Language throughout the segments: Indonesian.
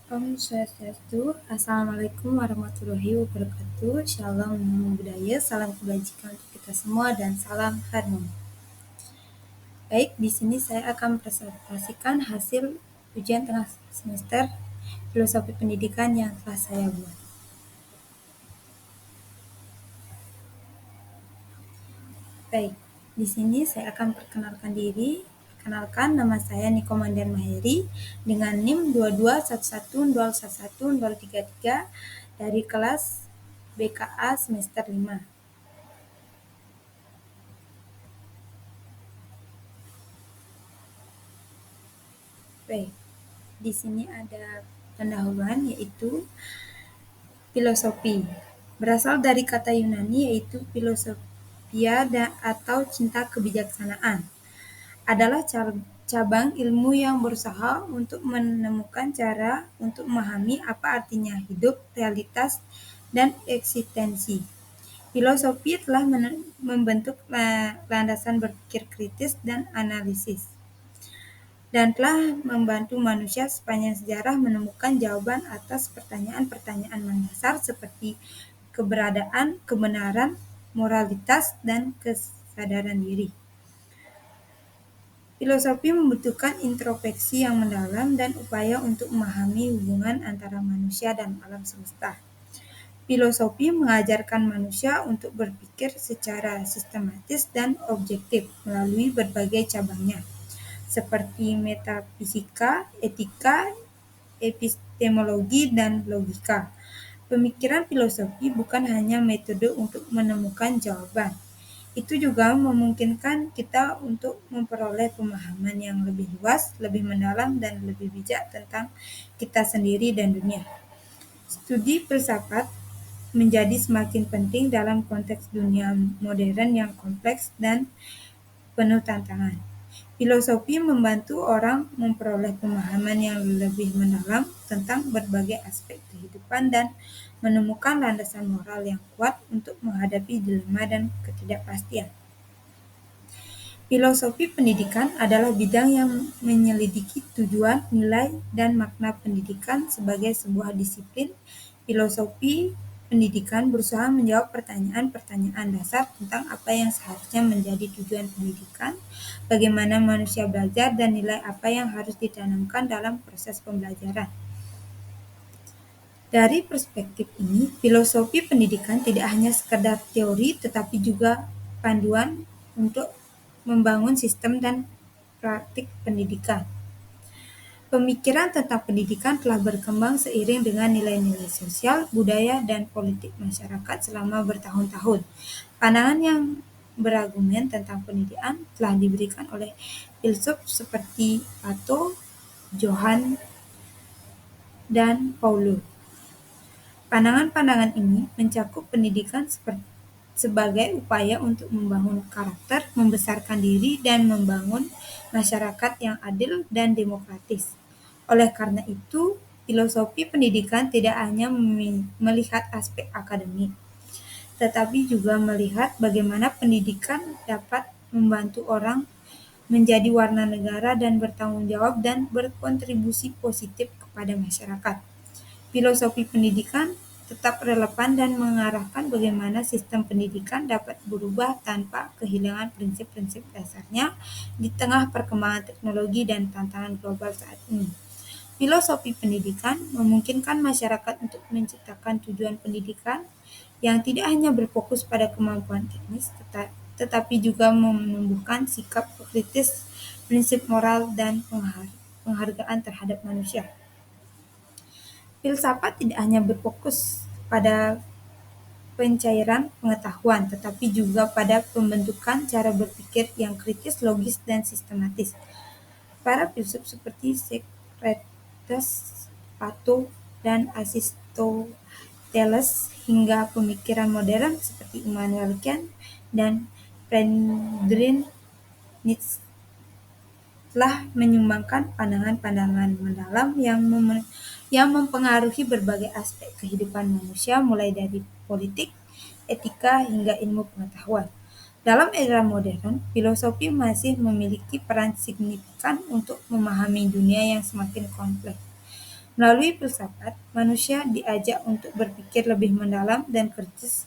Om Swastiastu, Assalamualaikum warahmatullahi wabarakatuh. Shalom namo budaya, salam kebajikan untuk kita semua dan salam harmoni. Baik, di sini saya akan presentasikan hasil ujian tengah semester Filosofi Pendidikan yang telah saya buat. Baik, di sini saya akan perkenalkan diri. Perkenalkan, nama saya Niko Mandan Maheri dengan NIM 22110111033 dari kelas BKA semester 5. Baik, di sini ada pendahuluan yaitu filosofi. Berasal dari kata Yunani yaitu filosofia atau cinta kebijaksanaan. Adalah cabang ilmu yang berusaha untuk menemukan cara untuk memahami apa artinya hidup, realitas, dan eksistensi. Filosofi telah membentuk landasan berpikir kritis dan analisis, dan telah membantu manusia sepanjang sejarah menemukan jawaban atas pertanyaan-pertanyaan mendasar seperti keberadaan, kebenaran, moralitas, dan kesadaran diri. Filosofi membutuhkan introspeksi yang mendalam dan upaya untuk memahami hubungan antara manusia dan alam semesta. Filosofi mengajarkan manusia untuk berpikir secara sistematis dan objektif melalui berbagai cabangnya, seperti metafisika, etika, epistemologi, dan logika. Pemikiran filosofi bukan hanya metode untuk menemukan jawaban, itu juga memungkinkan kita untuk memperoleh pemahaman yang lebih luas, lebih mendalam, dan lebih bijak tentang kita sendiri dan dunia. Studi filsafat menjadi semakin penting dalam konteks dunia modern yang kompleks dan penuh tantangan. Filosofi membantu orang memperoleh pemahaman yang lebih mendalam tentang berbagai aspek kehidupan dan menemukan landasan moral yang kuat untuk menghadapi dilema dan ketidakpastian. Filosofi pendidikan adalah bidang yang menyelidiki tujuan, nilai, dan makna pendidikan sebagai sebuah disiplin. Filosofi pendidikan berusaha menjawab pertanyaan-pertanyaan dasar tentang apa yang seharusnya menjadi tujuan pendidikan, bagaimana manusia belajar, dan nilai apa yang harus ditanamkan dalam proses pembelajaran. Dari perspektif ini, filosofi pendidikan tidak hanya sekedar teori tetapi juga panduan untuk membangun sistem dan praktik pendidikan. Pemikiran tentang pendidikan telah berkembang seiring dengan nilai-nilai sosial, budaya, dan politik masyarakat selama bertahun-tahun. Pandangan yang berargumen tentang pendidikan telah diberikan oleh filsuf seperti Plato, Johann, dan Paulo. Pandangan-pandangan ini mencakup pendidikan sebagai upaya untuk membangun karakter, membesarkan diri, dan membangun masyarakat yang adil dan demokratis. Oleh karena itu, filosofi pendidikan tidak hanya melihat aspek akademik, tetapi juga melihat bagaimana pendidikan dapat membantu orang menjadi warga negara dan bertanggung jawab dan berkontribusi positif kepada masyarakat. Filosofi pendidikan tetap relevan dan mengarahkan bagaimana sistem pendidikan dapat berubah tanpa kehilangan prinsip-prinsip dasarnya di tengah perkembangan teknologi dan tantangan global saat ini. Filosofi pendidikan memungkinkan masyarakat untuk menciptakan tujuan pendidikan yang tidak hanya berfokus pada kemampuan teknis, tetapi juga menumbuhkan sikap kritis, prinsip moral, dan penghargaan terhadap manusia. Filsafat tidak hanya berfokus pada pencairan pengetahuan, tetapi juga pada pembentukan cara berpikir yang kritis, logis, dan sistematis. Para filsuf seperti Socrates, Plato, dan Aristoteles hingga pemikiran modern seperti Immanuel Kant dan Friedrich Nietzsche telah menyumbangkan pandangan-pandangan mendalam yang mempengaruhi berbagai aspek kehidupan manusia mulai dari politik, etika, hingga ilmu pengetahuan. Dalam era modern, filosofi masih memiliki peran signifikan untuk memahami dunia yang semakin kompleks. Melalui filsafat, manusia diajak untuk berpikir lebih mendalam dan kritis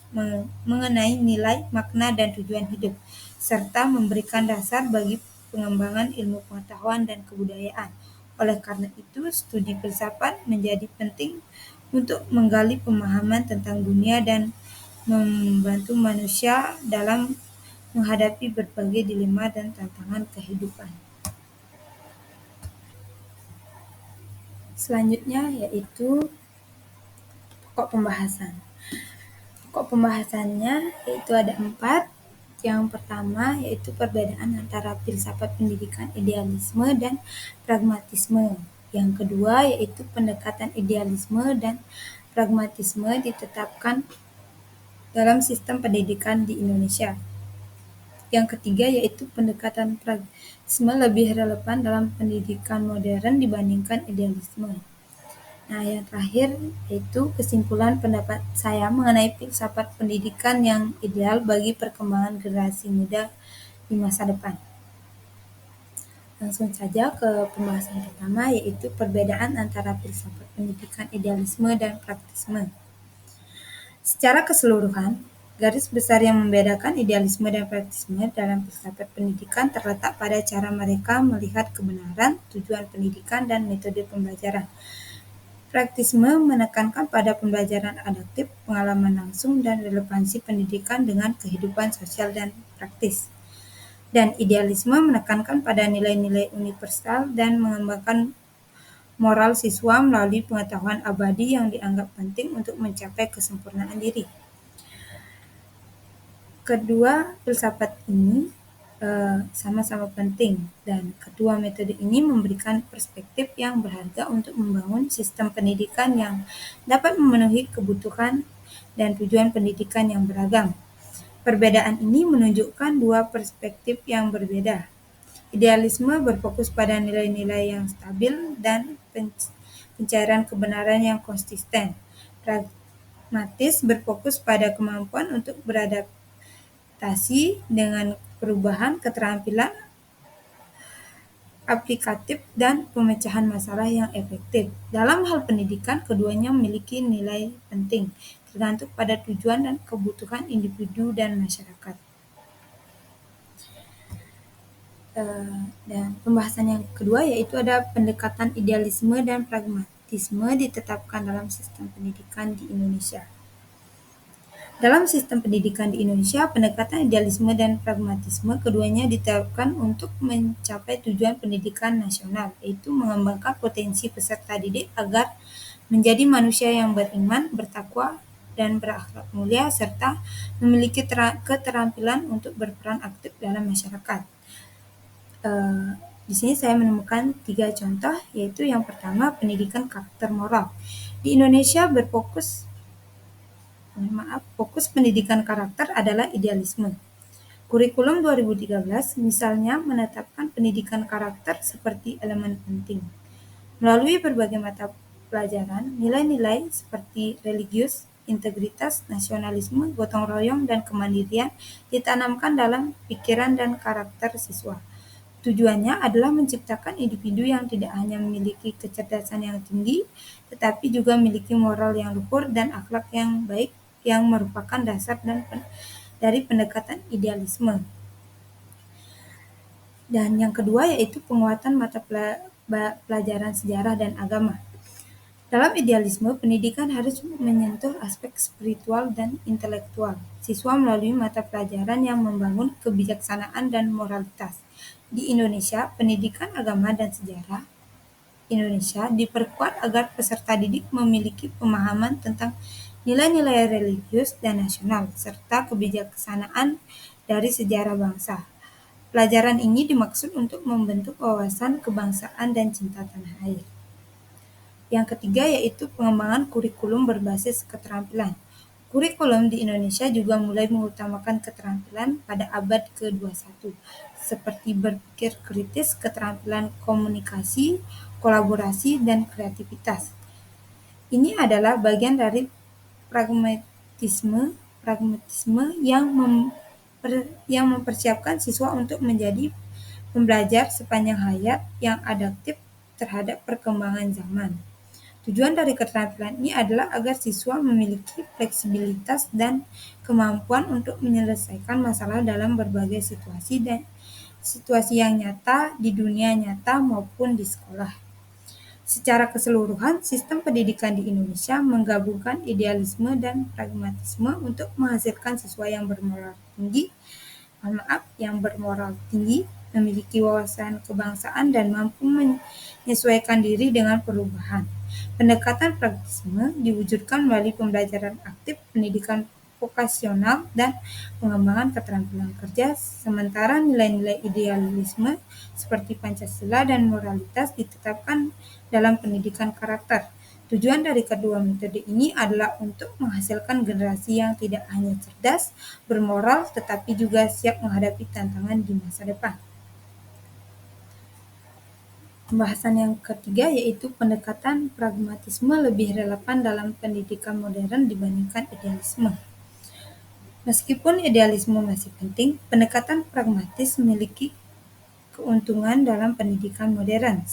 mengenai nilai, makna, dan tujuan hidup, serta memberikan dasar bagi pengembangan ilmu pengetahuan dan kebudayaan. Oleh karena itu, studi filsafat menjadi penting untuk menggali pemahaman tentang dunia dan membantu manusia dalam menghadapi berbagai dilema dan tantangan kehidupan. Selanjutnya yaitu pokok pembahasan. Pokok pembahasannya yaitu ada 4. Yang pertama yaitu perbedaan antara filsafat pendidikan idealisme dan pragmatisme. Yang kedua yaitu pendekatan idealisme dan pragmatisme ditetapkan dalam sistem pendidikan di Indonesia. Yang ketiga yaitu pendekatan pragmatisme lebih relevan dalam pendidikan modern dibandingkan idealisme. Nah, yang terakhir yaitu kesimpulan pendapat saya mengenai filsafat pendidikan yang ideal bagi perkembangan generasi muda di masa depan. Langsung saja ke pembahasan pertama yaitu perbedaan antara filsafat pendidikan idealisme dan praktisme. Secara keseluruhan, garis besar yang membedakan idealisme dan praktisme dalam filsafat pendidikan terletak pada cara mereka melihat kebenaran, tujuan pendidikan, dan metode pembelajaran. Praktisme menekankan pada pembelajaran adaptif, pengalaman langsung, dan relevansi pendidikan dengan kehidupan sosial dan praktis. Dan idealisme menekankan pada nilai-nilai universal dan mengembangkan moral siswa melalui pengetahuan abadi yang dianggap penting untuk mencapai kesempurnaan diri. Kedua filsafat ini sama-sama penting dan kedua metode ini memberikan perspektif yang berharga untuk membangun sistem pendidikan yang dapat memenuhi kebutuhan dan tujuan pendidikan yang beragam. Perbedaan ini menunjukkan dua perspektif yang berbeda. Idealisme berfokus pada nilai-nilai yang stabil dan pencarian kebenaran yang konsisten. Pragmatis berfokus pada kemampuan untuk beradaptasi dengan perubahan, keterampilan aplikatif, dan pemecahan masalah yang efektif. Dalam hal pendidikan, keduanya memiliki nilai penting, tergantung pada tujuan dan kebutuhan individu dan masyarakat. Dan pembahasan yang kedua yaitu ada pendekatan idealisme dan pragmatisme ditetapkan dalam sistem pendidikan di Indonesia. Dalam sistem pendidikan di Indonesia, pendekatan idealisme dan pragmatisme keduanya ditetapkan untuk mencapai tujuan pendidikan nasional, yaitu mengembangkan potensi peserta didik agar menjadi manusia yang beriman, bertakwa, dan berakhlak mulia, serta memiliki keterampilan untuk berperan aktif dalam masyarakat. Di sini saya menemukan 3 contoh, yaitu yang pertama pendidikan karakter moral. Di Indonesia fokus pendidikan karakter adalah idealisme. Kurikulum 2013 misalnya menetapkan pendidikan karakter seperti elemen penting. Melalui berbagai mata pelajaran, nilai-nilai seperti religius, integritas, nasionalisme, gotong royong, dan kemandirian ditanamkan dalam pikiran dan karakter siswa. Tujuannya adalah menciptakan individu yang tidak hanya memiliki kecerdasan yang tinggi, tetapi juga memiliki moral yang luhur dan akhlak yang baik yang merupakan dasar dari pendekatan idealisme. Dan yang kedua yaitu penguatan mata pelajaran sejarah dan agama. Dalam idealisme, pendidikan harus menyentuh aspek spiritual dan intelektual siswa melalui mata pelajaran yang membangun kebijaksanaan dan moralitas. Di Indonesia, pendidikan agama dan sejarah Indonesia diperkuat agar peserta didik memiliki pemahaman tentang nilai-nilai religius dan nasional, serta kebijaksanaan dari sejarah bangsa. Pelajaran ini dimaksud untuk membentuk wawasan kebangsaan dan cinta tanah air. Yang ketiga yaitu pengembangan kurikulum berbasis keterampilan. Kurikulum di Indonesia juga mulai mengutamakan keterampilan pada abad ke-21, seperti berpikir kritis, keterampilan komunikasi, kolaborasi, dan kreativitas. Ini adalah bagian dari pragmatisme yang mempersiapkan siswa untuk menjadi pembelajar sepanjang hayat yang adaptif terhadap perkembangan zaman. Tujuan dari keterampilan ini adalah agar siswa memiliki fleksibilitas dan kemampuan untuk menyelesaikan masalah dalam berbagai situasi yang nyata di dunia nyata maupun di sekolah. Secara keseluruhan, sistem pendidikan di Indonesia menggabungkan idealisme dan pragmatisme untuk menghasilkan siswa yang bermoral tinggi, memiliki wawasan kebangsaan dan mampu menyesuaikan diri dengan perubahan. Pendekatan pragmatisme diwujudkan melalui pembelajaran aktif, pendidikan vokasional, dan pengembangan keterampilan kerja, sementara nilai-nilai idealisme seperti Pancasila dan moralitas ditetapkan dalam pendidikan karakter. Tujuan dari kedua metode ini adalah untuk menghasilkan generasi yang tidak hanya cerdas, bermoral, tetapi juga siap menghadapi tantangan di masa depan. Pembahasan yang ketiga yaitu pendekatan pragmatisme lebih relevan dalam pendidikan modern dibandingkan idealisme. Meskipun idealisme masih penting, pendekatan pragmatis memiliki keuntungan dalam pendidikan modern.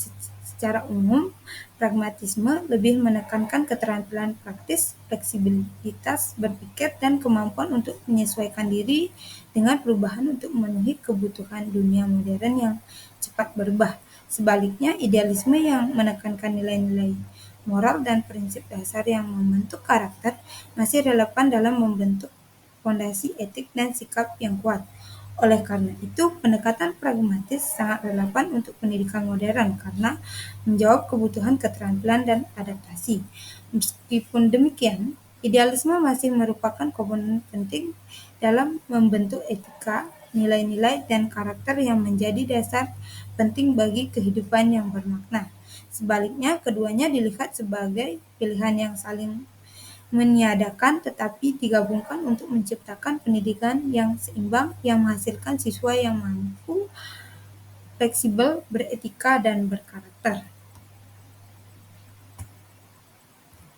Secara umum, pragmatisme lebih menekankan keterampilan praktis, fleksibilitas berpikir, dan kemampuan untuk menyesuaikan diri dengan perubahan untuk memenuhi kebutuhan dunia modern yang cepat berubah. Sebaliknya, idealisme yang menekankan nilai-nilai moral dan prinsip dasar yang membentuk karakter masih relevan dalam membentuk fondasi etik dan sikap yang kuat. Oleh karena itu, pendekatan pragmatis sangat relevan untuk pendidikan modern karena menjawab kebutuhan keterampilan dan adaptasi. Meskipun demikian, idealisme masih merupakan komponen penting dalam membentuk etika, nilai-nilai, dan karakter yang menjadi dasar penting bagi kehidupan yang bermakna. Sebaliknya, keduanya dilihat sebagai pilihan yang saling meniadakan tetapi digabungkan untuk menciptakan pendidikan yang seimbang yang menghasilkan siswa yang mampu, fleksibel, beretika, dan berkarakter.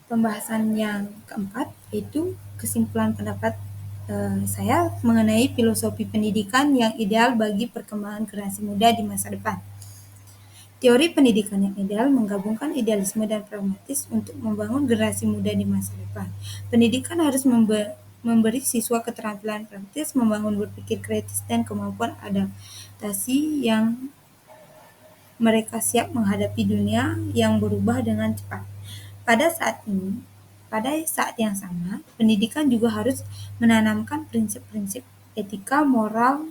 Pembahasan yang keempat yaitu kesimpulan pendapat saya mengenai filosofi pendidikan yang ideal bagi perkembangan generasi muda di masa depan. Teori pendidikan yang ideal menggabungkan idealisme dan pragmatis untuk membangun generasi muda di masa depan. Pendidikan harus memberi siswa keterampilan praktis, membangun berpikir kritis, dan kemampuan adaptasi yang mereka siap menghadapi dunia yang berubah dengan cepat. Pada saat yang sama, pendidikan juga harus menanamkan prinsip-prinsip etika, moral,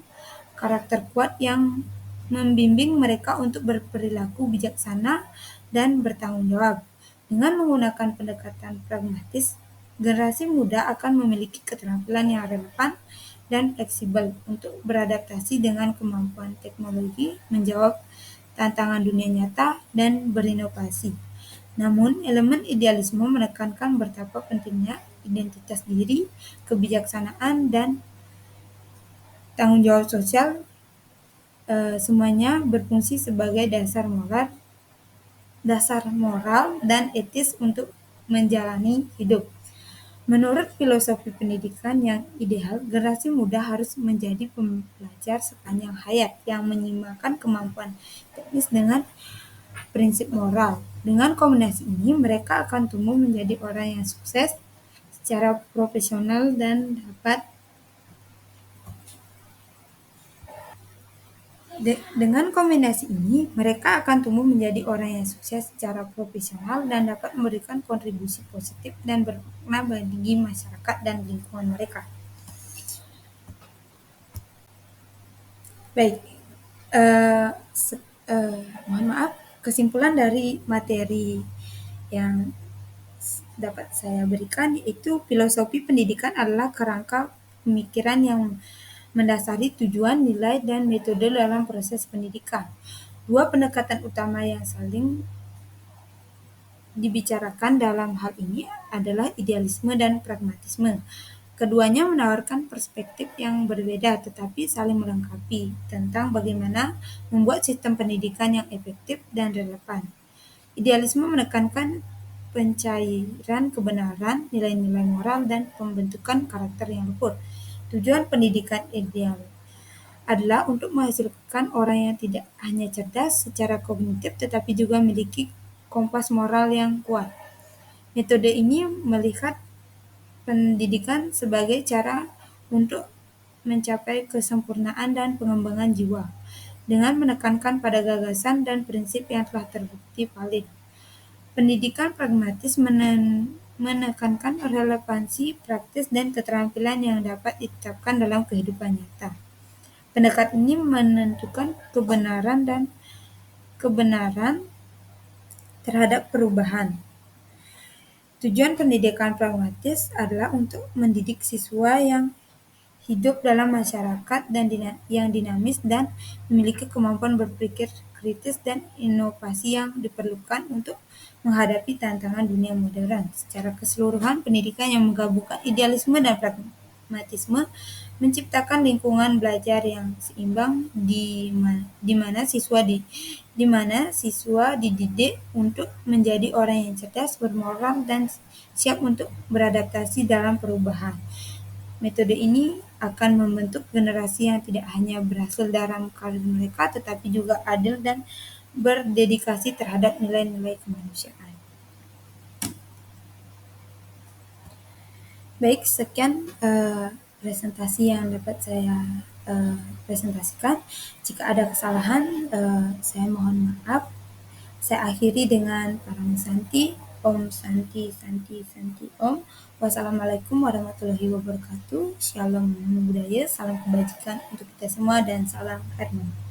karakter kuat yang membimbing mereka untuk berperilaku bijaksana dan bertanggung jawab. Dengan menggunakan pendekatan pragmatis, generasi muda akan memiliki keterampilan yang relevan dan fleksibel untuk beradaptasi dengan kemampuan teknologi, menjawab tantangan dunia nyata, dan berinovasi. Namun, elemen idealisme menekankan betapa pentingnya identitas diri, kebijaksanaan, dan tanggung jawab sosial semuanya berfungsi sebagai dasar moral dan etis untuk menjalani hidup. Menurut filosofi pendidikan yang ideal, generasi muda harus menjadi pembelajar sepanjang hayat yang menyeimbangkan kemampuan teknis dengan prinsip moral. Dengan kombinasi ini, mereka akan tumbuh menjadi orang yang sukses secara profesional dan dapat Dengan kombinasi ini, mereka akan tumbuh menjadi orang yang sukses secara profesional dan dapat memberikan kontribusi positif dan bermakna bagi masyarakat dan lingkungan mereka. Baik, eh, mohon maaf, kesimpulan dari materi yang dapat saya berikan yaitu filosofi pendidikan adalah kerangka pemikiran yang mendasari tujuan, nilai, dan metode dalam proses pendidikan. Dua pendekatan utama yang saling dibicarakan dalam hal ini adalah idealisme dan pragmatisme. Keduanya menawarkan perspektif yang berbeda tetapi saling melengkapi tentang bagaimana membuat sistem pendidikan yang efektif dan relevan. Idealisme menekankan pencairan kebenaran, nilai-nilai moral, dan pembentukan karakter yang luhur. Tujuan pendidikan ideal adalah untuk menghasilkan orang yang tidak hanya cerdas secara kognitif tetapi juga memiliki kompas moral yang kuat. Metode ini melihat pendidikan sebagai cara untuk mencapai kesempurnaan dan pengembangan jiwa, dengan menekankan pada gagasan dan prinsip yang telah terbukti valid. Pendidikan pragmatis menekankan relevansi praktis dan keterampilan yang dapat diterapkan dalam kehidupan nyata. Pendekatan ini menentukan kebenaran terhadap perubahan. Tujuan pendidikan pragmatis adalah untuk mendidik siswa yang hidup dalam masyarakat yang dinamis dan memiliki kemampuan berpikir kritis dan inovasi yang diperlukan untuk menghadapi tantangan dunia modern. Secara keseluruhan, pendidikan yang menggabungkan idealisme dan pragmatisme menciptakan lingkungan belajar yang seimbang di mana siswa dididik untuk menjadi orang yang cerdas, bermoral, dan siap untuk beradaptasi dalam perubahan. Metode ini akan membentuk generasi yang tidak hanya berhasil dalam karir mereka, tetapi juga adil dan berdedikasi terhadap nilai-nilai kemanusiaan. Baik, sekian presentasi yang dapat saya presentasikan. Jika ada kesalahan, saya mohon maaf. Saya akhiri dengan Param Santi, Om Santi Santi Santi Om. Wassalamualaikum warahmatullahi wabarakatuh. Shalom Namo Buddhaya, salam kebajikan untuk kita semua dan salam harmoni.